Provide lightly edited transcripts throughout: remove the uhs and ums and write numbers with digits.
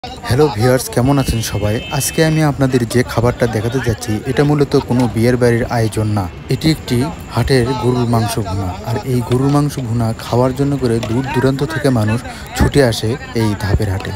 Hello viewers, কেমন আছেন সবাই? আজকে আমি আপনাদের যে খাবারটা দেখাতে যাচ্ছি এটা মূলত কোনো বিয়ের বাড়ির আয়োজন না। এটি একটি হাটের গরুর মাংস ভুনা। আর এই গরুর মাংস ভুনা খাওয়ার জন্য করে দূর দূরান্ত থেকে মানুষ ছুটে আসে এই ধাপের হাটে।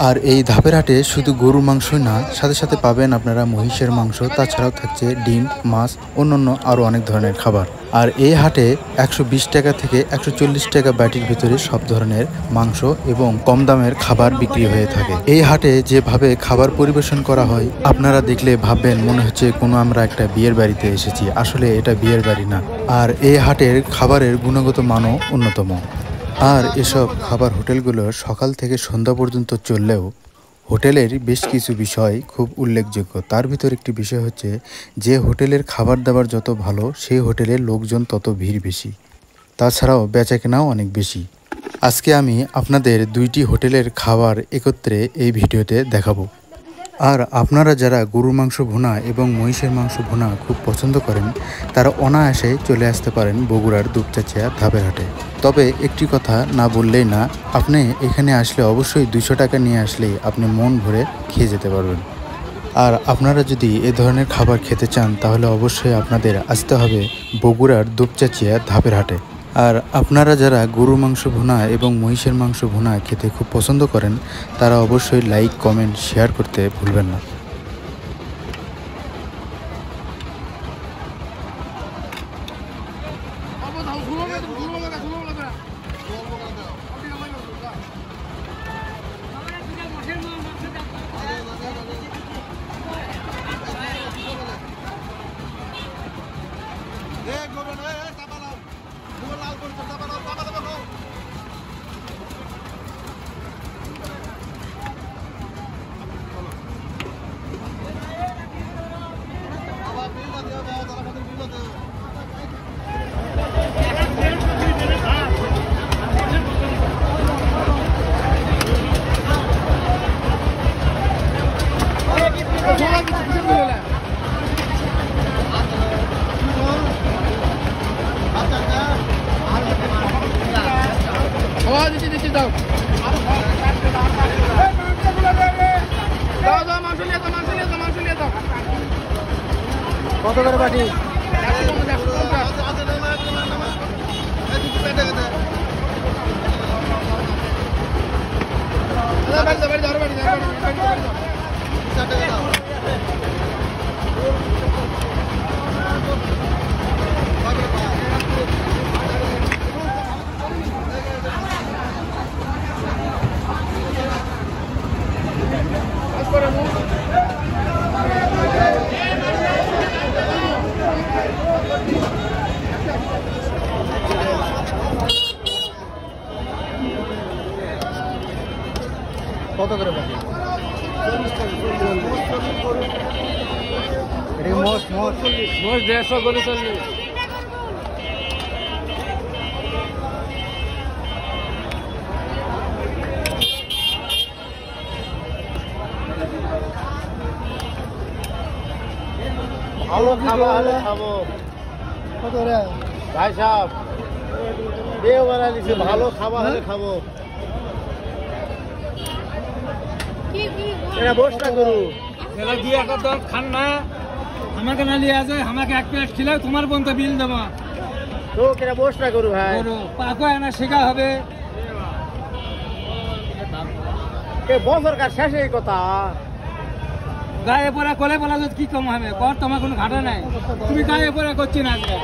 আর এই ধাপের হাটে শুধু গরুর মাংসই না, সাথে সাথে পাবেন আপনারা মহিষের মাংস, তাছাড়াও থাকছে ডিম, মাছ, অন্যান্য আরও অনেক ধরনের খাবার। আর এই হাটে 120 টাকা থেকে 140 টাকা বাটির ভিতরে সব ধরনের মাংস এবং কম দামের খাবার বিক্রি হয়ে থাকে। এই হাটে যেভাবে খাবার পরিবেশন করা হয় আপনারা দেখলে ভাববেন মনে হচ্ছে কোনো আমরা একটা বিয়ের বাড়িতে এসেছি। আসলে এটা বিয়ের বাড়ি না। আর এই হাটের খাবারের গুণগত মানও অন্যতম। আর এসব খাবার হোটেলগুলো সকাল থেকে সন্ধ্যা পর্যন্ত চললেও হোটেলের বেশ কিছু বিষয় খুব উল্লেখযোগ্য। তার ভিতর একটি বিষয় হচ্ছে যে হোটেলের খাবার দাবার যত ভালো সেই হোটেলের লোকজন তত ভিড় বেশি, তাছাড়াও বেচাকেনাও অনেক বেশি। আজকে আমি আপনাদের দুইটি হোটেলের খাবার একত্রে এই ভিডিওতে দেখাবো। আর আপনারা যারা গরুর মাংস ভুনা এবং মহিষের মাংস ভুনা খুব পছন্দ করেন তারা অনায়াসে চলে আসতে পারেন বগুড়ার দুপচাচিয়া ধাপের হাটে। তবে একটি কথা না বললেই না, আপনি এখানে আসলে অবশ্যই 200 টাকা নিয়ে আসলেই আপনি মন ভরে খেয়ে যেতে পারবেন। আর আপনারা যদি এ ধরনের খাবার খেতে চান তাহলে অবশ্যই আপনাদের আসতে হবে বগুড়ার দুপচাচিয়া ধাপের হাটে। আর আপনারা যারা গরুর মাংস ভুনা এবং মহিষের মাংস ভুনা খেতে খুব পছন্দ করেন তারা অবশ্যই লাইক, কমেন্ট, শেয়ার করতে ভুলবেন না। কত করে বাটি? কত করে বাটি? এটা মোষ 150 করে চলবে। ভালো খাবার খাবো। কত রে ভাই সাহেব? দেও বানাইছে, ভালো খাবার হলে খাবো। এরা বসটা করু এরা দিয়ে একটা দর খান না, আমাকে না নিয়ে আসে, আমাকে এক প্লেট খিলাও, তোমার বোন তো বিল দেবো তো। এরা বসটা করু ভাই, পাকো না শেখা হবে। বছর কার শেষে এই কথা গায়ে পড়া কোলে বলা কি কম হবে কর, তোমার কোনো ঘাটা নাই, তুমি গায়ে পড়া করছি না আজকে।